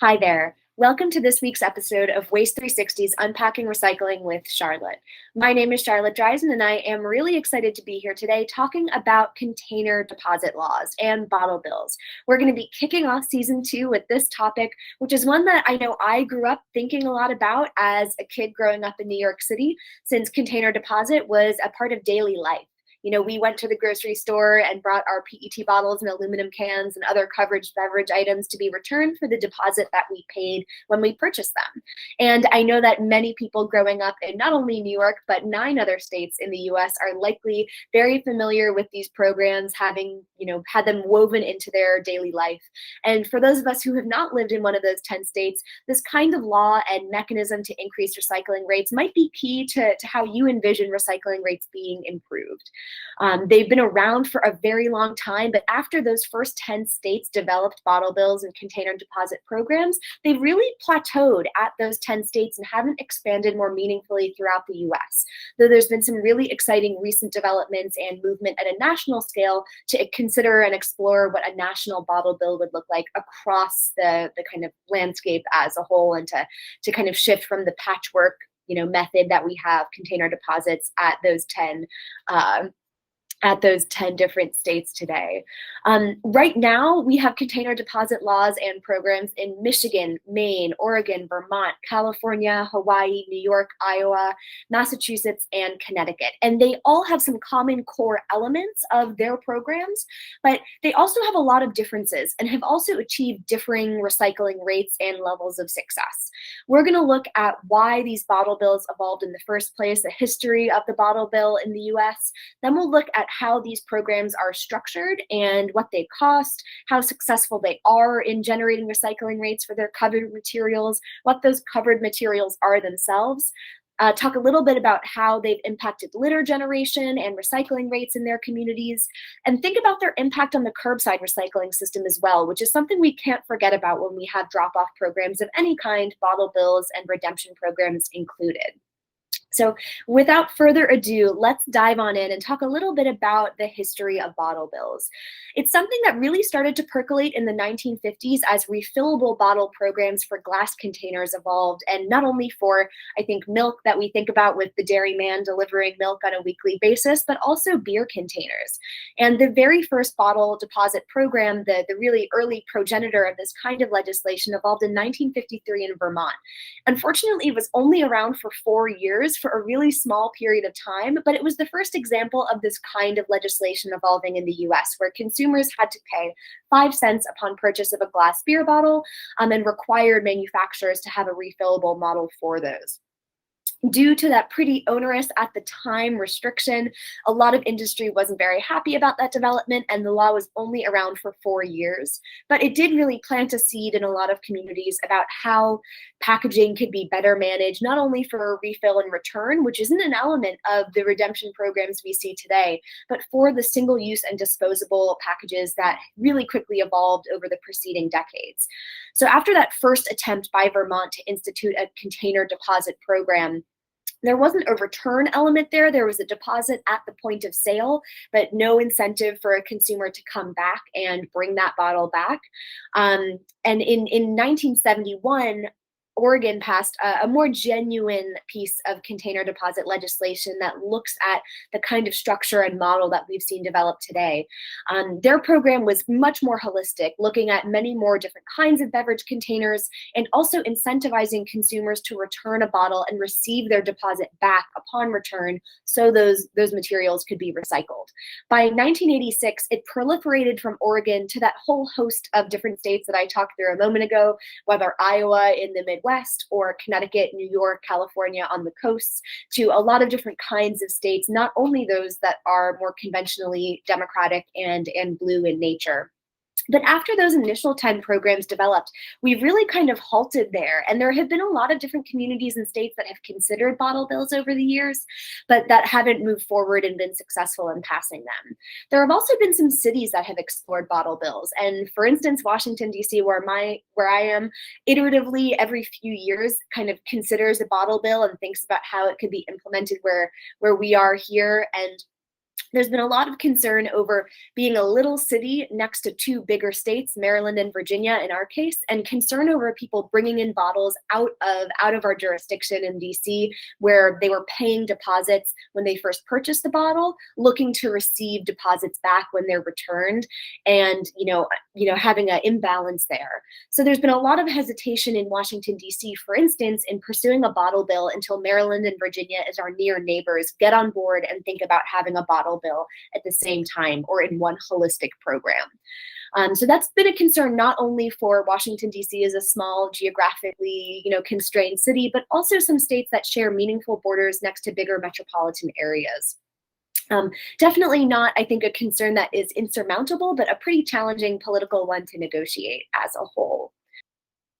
Hi there. Welcome to this week's episode of Waste 360's Unpacking Recycling with Charlotte. My name is Charlotte Dreisen, and I am really excited to be here today talking about container deposit laws and bottle bills. We're going to be kicking off season 2 with this topic, which is one that I know I grew up thinking a lot about as a kid growing up in New York City, since container deposit was a part of daily life. We went to the grocery store and brought our PET bottles and aluminum cans and other covered beverage items to be returned for the deposit that we paid when we purchased them. And I know that many people growing up in not only New York, but 9 other states in the US are likely very familiar with these programs, having, had them woven into their daily life. And for those of us who have not lived in one of those 10 states, this kind of law and mechanism to increase recycling rates might be key to how you envision recycling rates being improved. They've been around for a very long time, but after those first 10 states developed bottle bills and container deposit programs, they've really plateaued at those 10 states and haven't expanded more meaningfully throughout the US. Though there's been some really exciting recent developments and movement at a national scale to consider and explore what a national bottle bill would look like across the kind of landscape as a whole, and to kind of shift from the patchwork method that we have container deposits at those 10 different states today. Right now, we have container deposit laws and programs in Michigan, Maine, Oregon, Vermont, California, Hawaii, New York, Iowa, Massachusetts, and Connecticut. And they all have some common core elements of their programs, but they also have a lot of differences and have also achieved differing recycling rates and levels of success. We're going to look at why these bottle bills evolved in the first place, the history of the bottle bill in the US. Then we'll look at how these programs are structured and what they cost, how successful they are in generating recycling rates for their covered materials, what those covered materials are themselves. Talk a little bit about how they've impacted litter generation and recycling rates in their communities, and think about their impact on the curbside recycling system as well, which is something we can't forget about when we have drop-off programs of any kind, bottle bills and redemption programs included. So without further ado, let's dive on in and talk a little bit about the history of bottle bills. It's something that really started to percolate in the 1950s as refillable bottle programs for glass containers evolved, and not only for, I think, milk that we think about with the dairyman delivering milk on a weekly basis, but also beer containers. And the very first bottle deposit program, the really early progenitor of this kind of legislation, evolved in 1953 in Vermont. Unfortunately, it was only around for 4 years, for a really small period of time, but it was the first example of this kind of legislation evolving in the US, where consumers had to pay 5 cents upon purchase of a glass beer bottle, and required manufacturers to have a refillable model for those. Due to that pretty onerous at the time restriction, a lot of industry wasn't very happy about that development, and the law was only around for 4 years. But it did really plant a seed in a lot of communities about how packaging could be better managed, not only for refill and return, which isn't an element of the redemption programs we see today, but for the single-use and disposable packages that really quickly evolved over the preceding decades. So after that first attempt by Vermont to institute a container deposit program, there wasn't a return element there. There was a deposit at the point of sale, but no incentive for a consumer to come back and bring that bottle back. And in 1971, Oregon passed a more genuine piece of container deposit legislation that looks at the kind of structure and model that we've seen develop today. Their program was much more holistic, looking at many more different kinds of beverage containers, and also incentivizing consumers to return a bottle and receive their deposit back upon return, so those materials could be recycled. By 1986, it proliferated from Oregon to that whole host of different states that I talked through a moment ago, whether Iowa in the Midwest, or Connecticut, New York, California on the coasts, to a lot of different kinds of states, not only those that are more conventionally Democratic and blue in nature. But after those initial 10 programs developed, we've really kind of halted there. And there have been a lot of different communities and states that have considered bottle bills over the years, but that haven't moved forward and been successful in passing them. There have also been some cities that have explored bottle bills. And for instance, Washington, D.C., where I am, iteratively every few years kind of considers a bottle bill and thinks about how it could be implemented where we are here. And There's been a lot of concern over being a little city next to two bigger states, Maryland and Virginia in our case, and concern over people bringing in bottles out of our jurisdiction in DC, where they were paying deposits when they first purchased the bottle, looking to receive deposits back when they're returned, and having an imbalance there. So there's been a lot of hesitation in Washington D.C., for instance, in pursuing a bottle bill until Maryland and Virginia, as our near neighbors, get on board and think about having a bottle bill at the same time or in one holistic program. So that's been a concern not only for Washington, D.C. as a small, geographically constrained city, but also some states that share meaningful borders next to bigger metropolitan areas. Definitely not, I think, a concern that is insurmountable, but a pretty challenging political one to negotiate as a whole.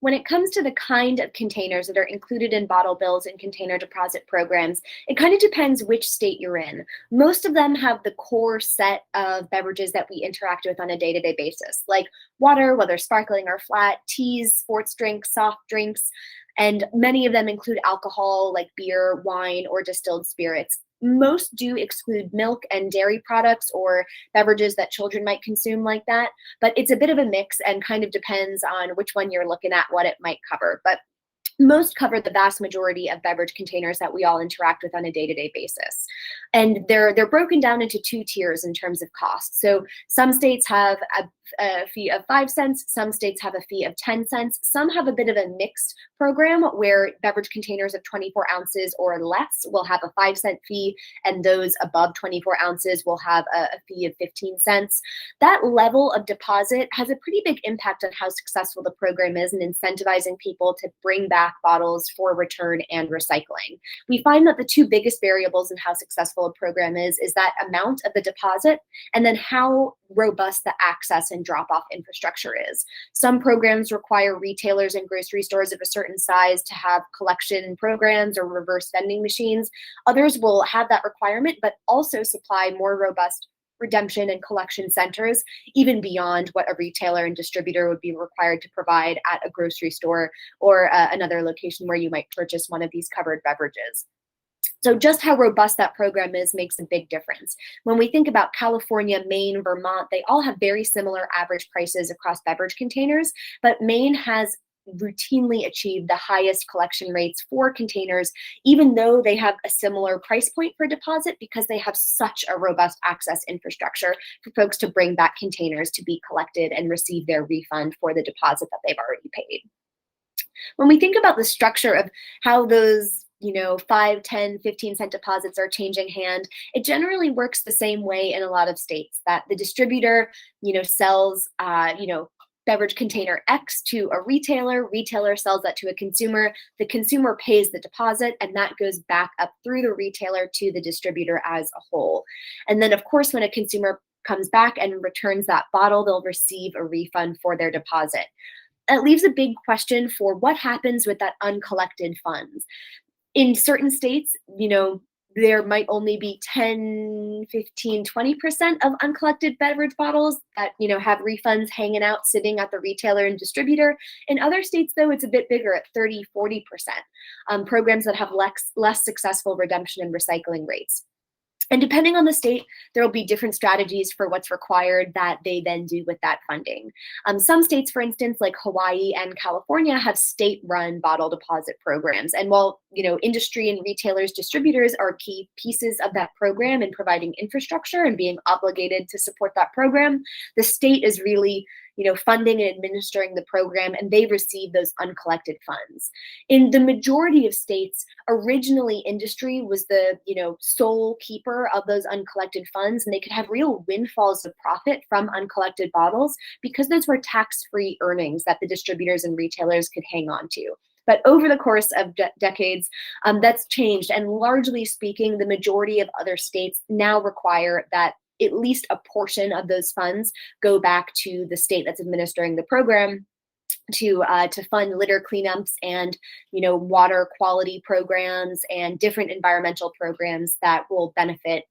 When it comes to the kind of containers that are included in bottle bills and container deposit programs, it kind of depends which state you're in. Most of them have the core set of beverages that we interact with on a day-to-day basis, like water, whether sparkling or flat, teas, sports drinks, soft drinks, and many of them include alcohol like beer, wine, or distilled spirits. Most do exclude milk and dairy products or beverages that children might consume like that, but it's a bit of a mix and kind of depends on which one you're looking at, what it might cover. But most cover the vast majority of beverage containers that we all interact with on a day-to-day basis. And they're broken down into two tiers in terms of cost. So some states have a fee of 5 cents, some states have a fee of 10 cents, some have a bit of a mixed program where beverage containers of 24 ounces or less will have a 5-cent fee, and those above 24 ounces will have a fee of 15 cents. That level of deposit has a pretty big impact on how successful the program is in incentivizing people to bring back bottles for return and recycling. We find that the two biggest variables in how successful a program is that amount of the deposit and then how robust the access and drop-off infrastructure is. Some programs require retailers and grocery stores of a certain size to have collection programs or reverse vending machines. Others will have that requirement, but also supply more robust redemption and collection centers, even beyond what a retailer and distributor would be required to provide at a grocery store or another location where you might purchase one of these covered beverages. So just how robust that program is makes a big difference. When we think about California, Maine, Vermont, they all have very similar average prices across beverage containers, but Maine has routinely achieved the highest collection rates for containers, even though they have a similar price point for deposit, because they have such a robust access infrastructure for folks to bring back containers to be collected and receive their refund for the deposit that they've already paid. When we think about the structure of how those 5, 10, 15-cent deposits are changing hand, it generally works the same way in a lot of states, that the distributor, sells, beverage container X to a retailer sells that to a consumer, the consumer pays the deposit, and that goes back up through the retailer to the distributor as a whole. And then, of course, when a consumer comes back and returns that bottle, they'll receive a refund for their deposit. That leaves a big question for what happens with that uncollected funds. In certain states, there might only be 10, 15, 20% of uncollected beverage bottles that, have refunds hanging out, sitting at the retailer and distributor. In other states, though, it's a bit bigger at 30, 40%. Programs that have less successful redemption and recycling rates. And depending on the state, there will be different strategies for what's required that they then do with that funding. Some states, for instance, like Hawaii and California, have state-run bottle deposit programs. And while industry and retailers, distributors are key pieces of that program in providing infrastructure and being obligated to support that program, the state is really funding and administering the program, and they receive those uncollected funds. In the majority of states, originally industry was the sole keeper of those uncollected funds, and they could have real windfalls of profit from uncollected bottles because those were tax-free earnings that the distributors and retailers could hang on to. But over the course of decades, that's changed, and largely speaking, the majority of other states now require that at least a portion of those funds go back to the state that's administering the program to fund litter cleanups and water quality programs and different environmental programs that will benefit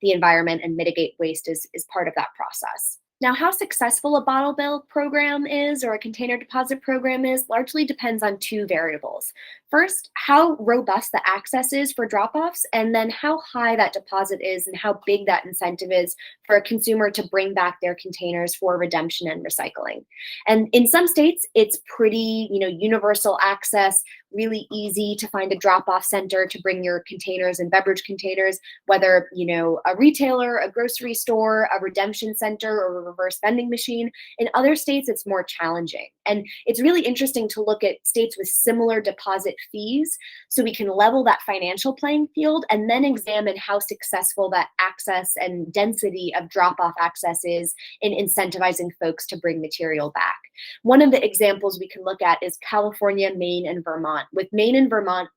the environment and mitigate waste is part of that process. Now, how successful a bottle bill program is or a container deposit program is largely depends on two variables. First, how robust the access is for drop-offs, and then how high that deposit is and how big that incentive is for a consumer to bring back their containers for redemption and recycling. And in some states, it's pretty, universal access, really easy to find a drop-off center to bring your containers and beverage containers, whether, a retailer, a grocery store, a redemption center, or a reverse vending machine. In other states, it's more challenging. And it's really interesting to look at states with similar deposit fees so we can level that financial playing field and then examine how successful that access and density of drop-off access is in incentivizing folks to bring material back. One of the examples we can look at is California, Maine, and Vermont. With Maine and Vermont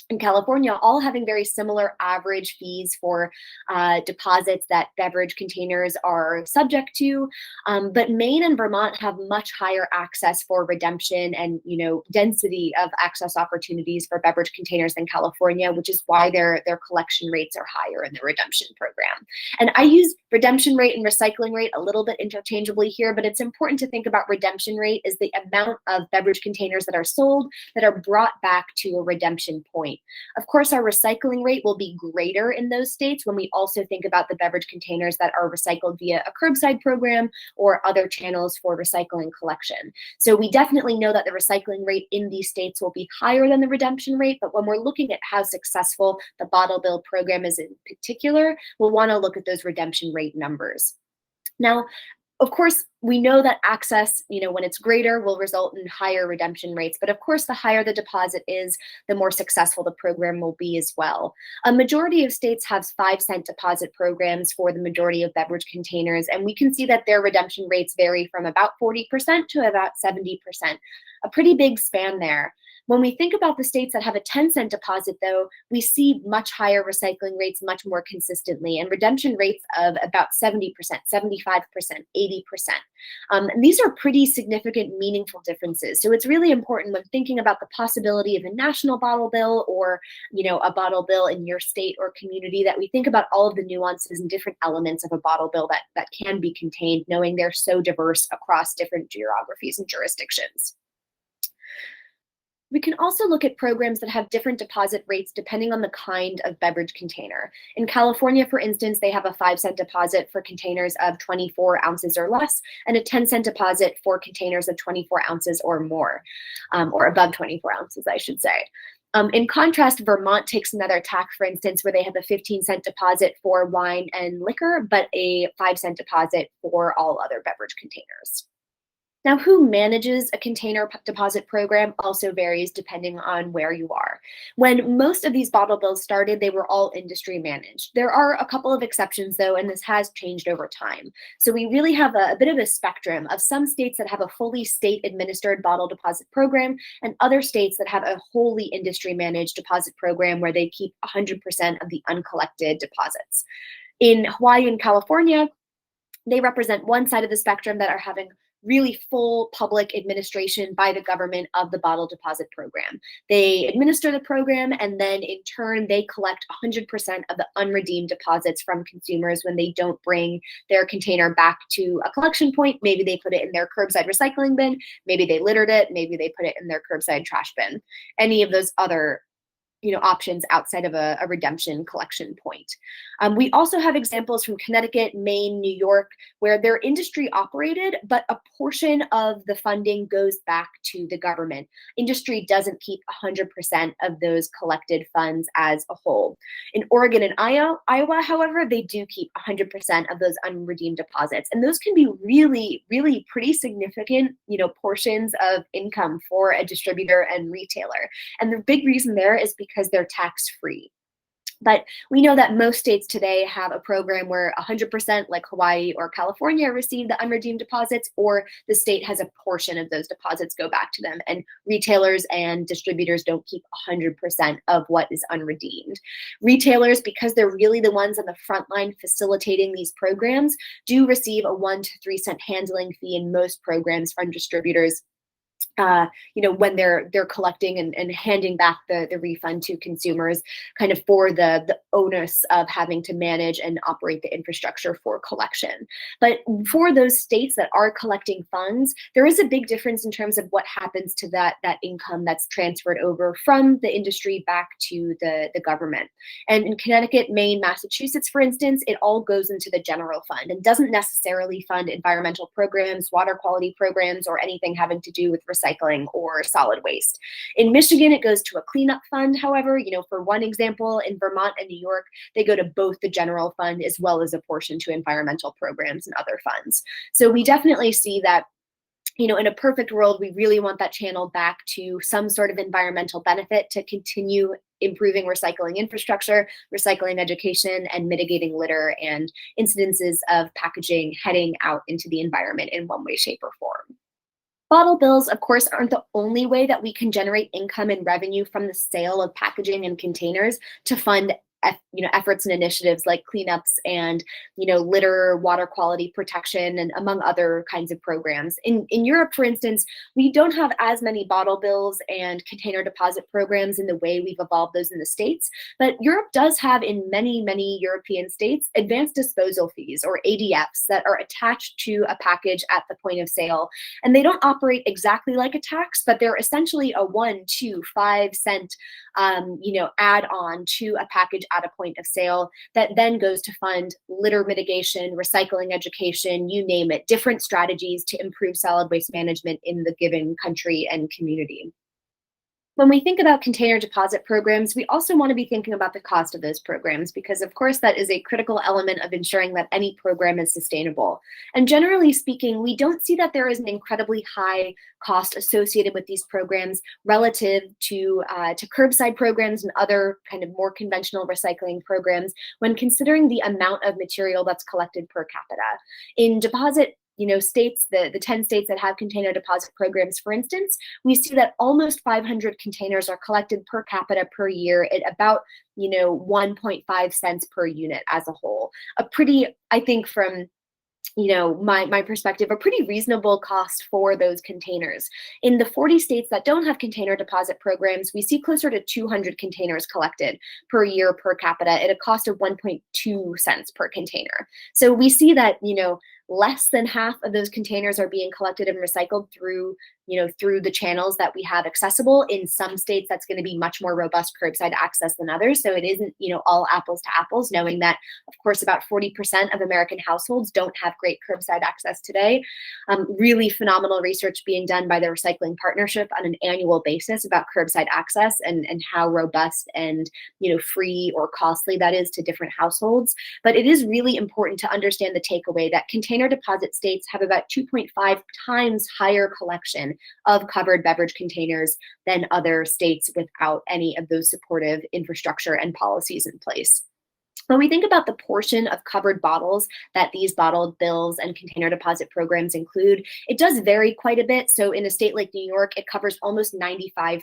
and California all having very similar average fees for deposits that beverage containers are subject to. But Maine and Vermont have much higher access for redemption and density of access opportunities for beverage containers than California, which is why their collection rates are higher in the redemption program. And I use redemption rate and recycling rate a little bit interchangeably here, but it's important to think about redemption rate as the amount of beverage containers that are sold that are brought back to a redemption point. Of course, our recycling rate will be greater in those states when we also think about the beverage containers that are recycled via a curbside program or other channels for recycling collection. So we definitely know that the recycling rate in these states will be higher than the redemption rate, but when we're looking at how successful the bottle bill program is in particular, we'll want to look at those redemption rate numbers. Now, of course, we know that access, when it's greater, will result in higher redemption rates. But of course, the higher the deposit is, the more successful the program will be as well. A majority of states have 5-cent deposit programs for the majority of beverage containers. And we can see that their redemption rates vary from about 40% to about 70%. A pretty big span there. When we think about the states that have a 10-cent deposit, though, we see much higher recycling rates much more consistently and redemption rates of about 70%, 75%, 80%. And these are pretty significant, meaningful differences. So it's really important when thinking about the possibility of a national bottle bill or, a bottle bill in your state or community that we think about all of the nuances and different elements of a bottle bill that can be contained, knowing they're so diverse across different geographies and jurisdictions. We can also look at programs that have different deposit rates depending on the kind of beverage container. In California, for instance, they have a 5-cent deposit for containers of 24 ounces or less, and a 10-cent deposit for containers of 24 ounces or more, or above 24 ounces, I should say. In contrast, Vermont takes another tack, for instance, where they have a 15-cent deposit for wine and liquor, but a 5-cent deposit for all other beverage containers. Now, who manages a container deposit program also varies depending on where you are. When most of these bottle bills started, they were all industry managed. There are a couple of exceptions, though, and this has changed over time. So we really have a bit of a spectrum of some states that have a fully state-administered bottle deposit program and other states that have a wholly industry-managed deposit program where they keep 100% of the uncollected deposits. In Hawaii and California, they represent one side of the spectrum that are having really full public administration by the government of the bottle deposit program. They administer the program, and then in turn, they collect 100% of the unredeemed deposits from consumers when they don't bring their container back to a collection point. Maybe they put it in their curbside recycling bin, maybe they littered it, maybe they put it in their curbside trash bin. Any of those other options outside of a redemption collection point. We also have examples from Connecticut, Maine, New York, where they're industry operated, but a portion of the funding goes back to the government. Industry doesn't keep 100% of those collected funds as a whole. In Oregon and Iowa, however, they do keep 100% of those unredeemed deposits. And those can be really, really pretty significant, portions of income for a distributor and retailer. And the big reason there is because they're tax-free. But we know that most states today have a program where 100%, like Hawaii or California, receive the unredeemed deposits, or the state has a portion of those deposits go back to them. And retailers and distributors don't keep 100% of what is unredeemed. Retailers, because they're really the ones on the front line facilitating these programs, do receive a 1 to 3 cent handling fee in most programs from distributors when they're collecting and handing back the refund to consumers, kind of for the onus of having to manage and operate the infrastructure for collection. But for those states that are collecting funds, there is a big difference in terms of what happens to that income that's transferred over from the industry back to the government. And in Connecticut, Maine, Massachusetts, for instance, it all goes into the general fund and doesn't necessarily fund environmental programs, water quality programs, or anything having to do with recycling or solid waste. In Michigan, it goes to a cleanup fund. However, for one example, in Vermont and New York, they go to both the general fund as well as a portion to environmental programs and other funds. So we definitely see that in a perfect world, we really want that channeled back to some sort of environmental benefit to continue improving recycling infrastructure, recycling education, and mitigating litter and incidences of packaging heading out into the environment in one way, shape, or form. Bottle bills, of course, aren't the only way that we can generate income and revenue from the sale of packaging and containers to fund efforts and initiatives like cleanups and litter, water quality protection, and among other kinds of programs. In Europe, for instance, we don't have as many bottle bills and container deposit programs in the way we've evolved those in the States, but Europe does have in many European states advanced disposal fees, or ADFs, that are attached to a package at the point of sale. And they don't operate exactly like a tax, but they're essentially a 1, 2, 5 cent add on to a package at a point of sale that then goes to fund litter mitigation, recycling education, you name it, different strategies to improve solid waste management in the given country and community. When we think about container deposit programs, we also want to be thinking about the cost of those programs because, of course, that is a critical element of ensuring that any program is sustainable. And generally speaking, we don't see that there is an incredibly high cost associated with these programs relative to curbside programs and other kind of more conventional recycling programs when considering the amount of material that's collected per capita. In deposit states, the 10 states that have container deposit programs, for instance, we see that almost 500 containers are collected per capita per year at about 1.5 cents per unit as a whole. A pretty, I think from my perspective, a pretty reasonable cost for those containers. In the 40 states that don't have container deposit programs, we see closer to 200 containers collected per year per capita at a cost of 1.2 cents per container. So we see that, less than half of those containers are being collected and recycled through the channels that we have accessible. In some states, that's going to be much more robust curbside access than others. So it isn't, all apples to apples, knowing that, of course, about 40% of American households don't have great curbside access today. Really phenomenal research being done by the Recycling Partnership on an annual basis about curbside access and how robust and, free or costly that is to different households. But it is really important to understand the takeaway that container deposit states have about 2.5 times higher collection of covered beverage containers than other states without any of those supportive infrastructure and policies in place. When we think about the portion of covered bottles that these bottled bills and container deposit programs include, it does vary quite a bit. So in a state like New York, it covers almost 95%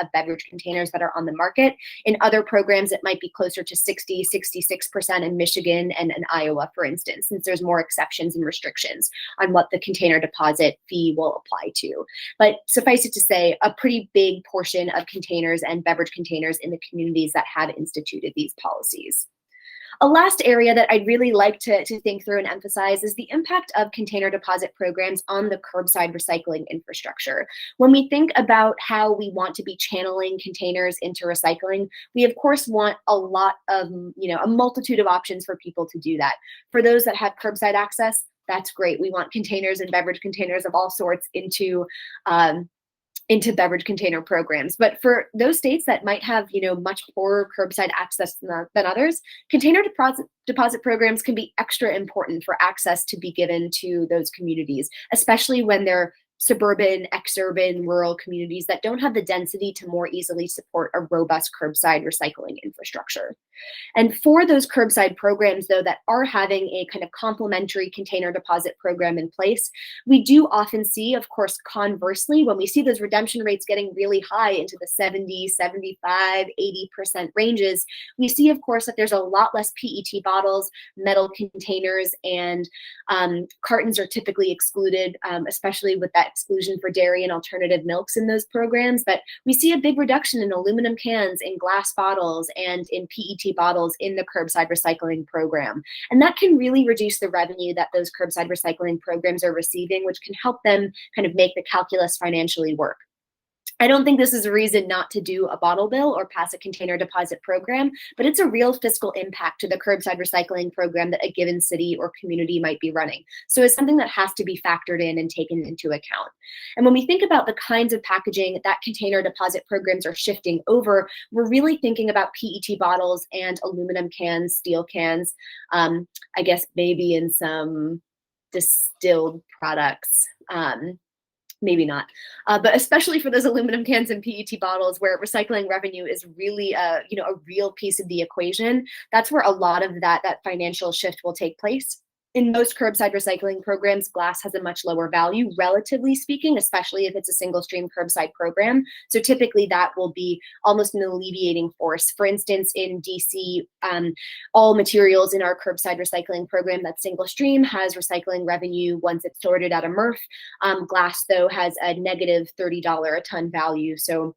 of beverage containers that are on the market. In other programs, it might be closer to 60, 66% in Michigan and Iowa, for instance, since there's more exceptions and restrictions on what the container deposit fee will apply to. But suffice it to say, a pretty big portion of containers and beverage containers in the communities that have instituted these policies. A last area that I'd really like to think through and emphasize is the impact of container deposit programs on the curbside recycling infrastructure. When we think about how we want to be channeling containers into recycling, we of course want a lot of, a multitude of options for people to do that. For those that have curbside access, that's great. We want containers and beverage containers of all sorts into beverage container programs. But for those states that might have, much poorer curbside access than others, container deposit programs can be extra important for access to be given to those communities, especially when they're suburban, exurban, rural communities that don't have the density to more easily support a robust curbside recycling infrastructure. And for those curbside programs, though, that are having a kind of complementary container deposit program in place, we do often see, of course, conversely, when we see those redemption rates getting really high into the 70, 75, 80% ranges, we see, of course, that there's a lot less PET bottles, metal containers, and cartons are typically excluded, especially with that exclusion for dairy and alternative milks in those programs, but we see a big reduction in aluminum cans, in glass bottles, and in PET bottles in the curbside recycling program. And that can really reduce the revenue that those curbside recycling programs are receiving, which can help them kind of make the calculus financially work. I don't think this is a reason not to do a bottle bill or pass a container deposit program, but it's a real fiscal impact to the curbside recycling program that a given city or community might be running. So it's something that has to be factored in and taken into account. And when we think about the kinds of packaging that container deposit programs are shifting over, we're really thinking about PET bottles and aluminum cans, steel cans, I guess maybe in some distilled products. Maybe not, but especially for those aluminum cans and PET bottles where recycling revenue is really a real piece of the equation, that's where a lot of that financial shift will take place. In most curbside recycling programs, glass has a much lower value, relatively speaking, especially if it's a single stream curbside program. So typically that will be almost an alleviating force. For instance, in DC, all materials in our curbside recycling program that's single stream has recycling revenue once it's sorted at a MRF. Glass, though, has a negative $30 a ton value. So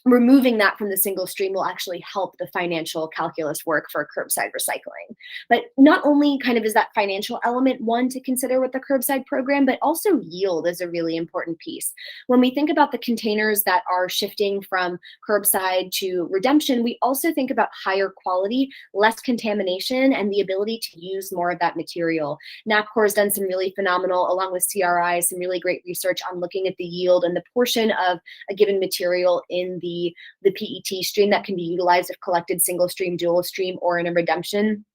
removing that from the single stream will actually help the financial calculus work for curbside recycling. But not only kind of is that financial element one to consider with the curbside program, but also yield is a really important piece. When we think about the containers that are shifting from curbside to redemption, we also think about higher quality, less contamination, and the ability to use more of that material. NAPCOR has done some really phenomenal, along with CRI, some really great research on looking at the yield and the portion of a given material in the PET stream that can be utilized if collected single stream, dual stream, or in a redemption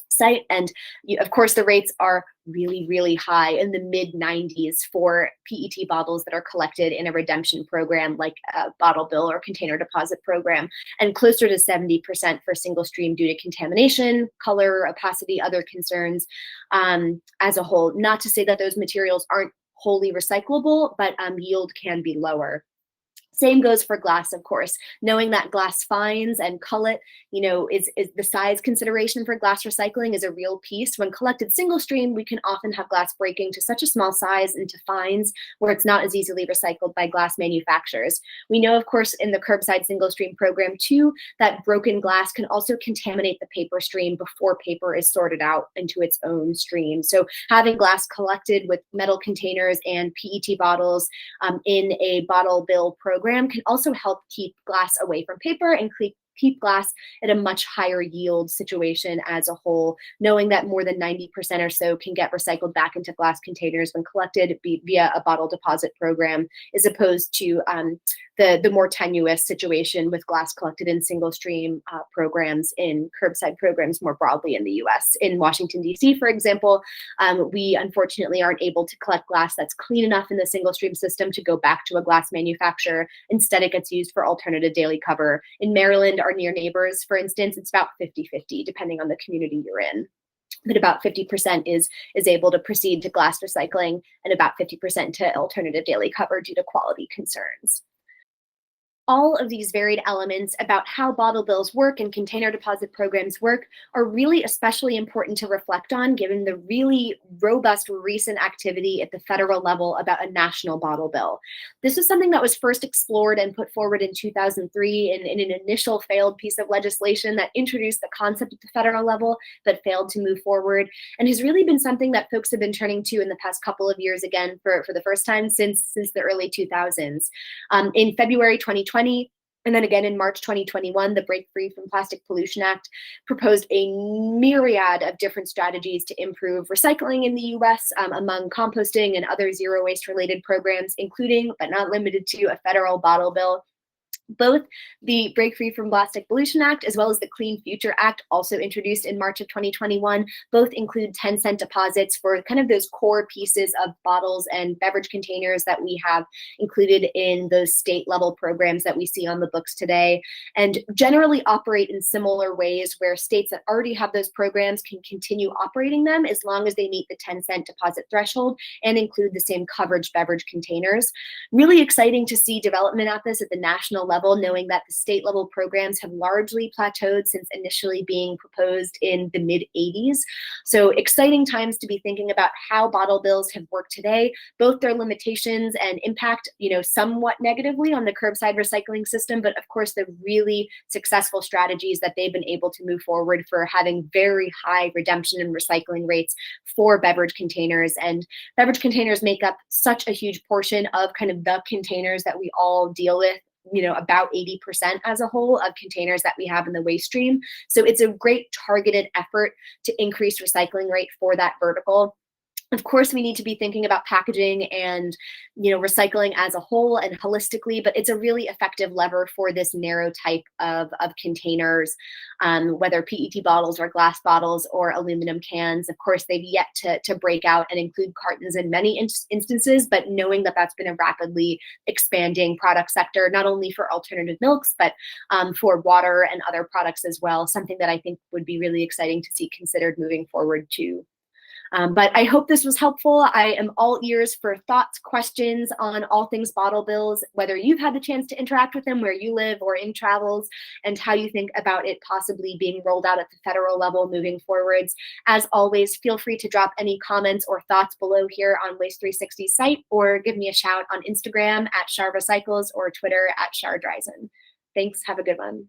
site. And of course, the rates are really, really high, in the mid 90s for PET bottles that are collected in a redemption program like a bottle bill or container deposit program, and closer to 70% for single stream due to contamination, color, opacity, other concerns as a whole. Not to say that those materials aren't wholly recyclable, but yield can be lower. Same goes for glass, of course. Knowing that glass fines and cullet, is the size consideration for glass recycling is a real piece. When collected single stream, we can often have glass breaking to such a small size into fines where it's not as easily recycled by glass manufacturers. We know, of course, in the curbside single stream program too, that broken glass can also contaminate the paper stream before paper is sorted out into its own stream. So having glass collected with metal containers and PET bottles in a bottle bill program can also help keep glass away from paper and keep glass at a much higher yield situation as a whole, knowing that more than 90% or so can get recycled back into glass containers when collected via a bottle deposit program, as opposed to the more tenuous situation with glass collected in single stream programs in curbside programs more broadly in the US. In Washington, D.C., for example, we unfortunately aren't able to collect glass that's clean enough in the single stream system to go back to a glass manufacturer. Instead, it gets used for alternative daily cover. In Maryland, our near neighbors, for instance, it's about 50-50, depending on the community you're in. But about 50% is able to proceed to glass recycling and about 50% to alternative daily cover due to quality concerns. All of these varied elements about how bottle bills work and container deposit programs work are really especially important to reflect on, given the really robust recent activity at the federal level about a national bottle bill. This is something that was first explored and put forward in 2003 in an initial failed piece of legislation that introduced the concept at the federal level, but failed to move forward, and has really been something that folks have been turning to in the past couple of years, again, for the first time since the early 2000s. In February 2020, and then again in March 2021, the Break Free from Plastic Pollution Act proposed a myriad of different strategies to improve recycling in the US among composting and other zero waste related programs, including, but not limited to, a federal bottle bill. Both the Break Free from Plastic Pollution Act as well as the Clean Future Act, also introduced in March of 2021, both include 10-cent deposits for kind of those core pieces of bottles and beverage containers that we have included in those state level programs that we see on the books today, and generally operate in similar ways where states that already have those programs can continue operating them as long as they meet the 10-cent deposit threshold and include the same coverage beverage containers. Really exciting to see development at this at the national level level, knowing that the state level programs have largely plateaued since initially being proposed in the mid 80s. So exciting times to be thinking about how bottle bills have worked today, both their limitations and impact, somewhat negatively on the curbside recycling system, but of course the really successful strategies that they've been able to move forward for having very high redemption and recycling rates for beverage containers. And beverage containers make up such a huge portion of kind of the containers that we all deal with, about 80% as a whole of containers that we have in the waste stream. So it's a great targeted effort to increase recycling rate for that vertical. Of course, we need to be thinking about packaging and, recycling as a whole and holistically, but it's a really effective lever for this narrow type of containers, whether PET bottles or glass bottles or aluminum cans. Of course, they've yet to break out and include cartons in many instances, but knowing that that's been a rapidly expanding product sector, not only for alternative milks, but for water and other products as well, something that I think would be really exciting to see considered moving forward too. But I hope this was helpful. I am all ears for thoughts, questions on all things bottle bills, whether you've had the chance to interact with them where you live or in travels, and how you think about it possibly being rolled out at the federal level moving forwards. As always, feel free to drop any comments or thoughts below here on Waste 360's site, or give me a shout on Instagram at Shar Recycles or Twitter at Shar Dreisen. Thanks. Have a good one.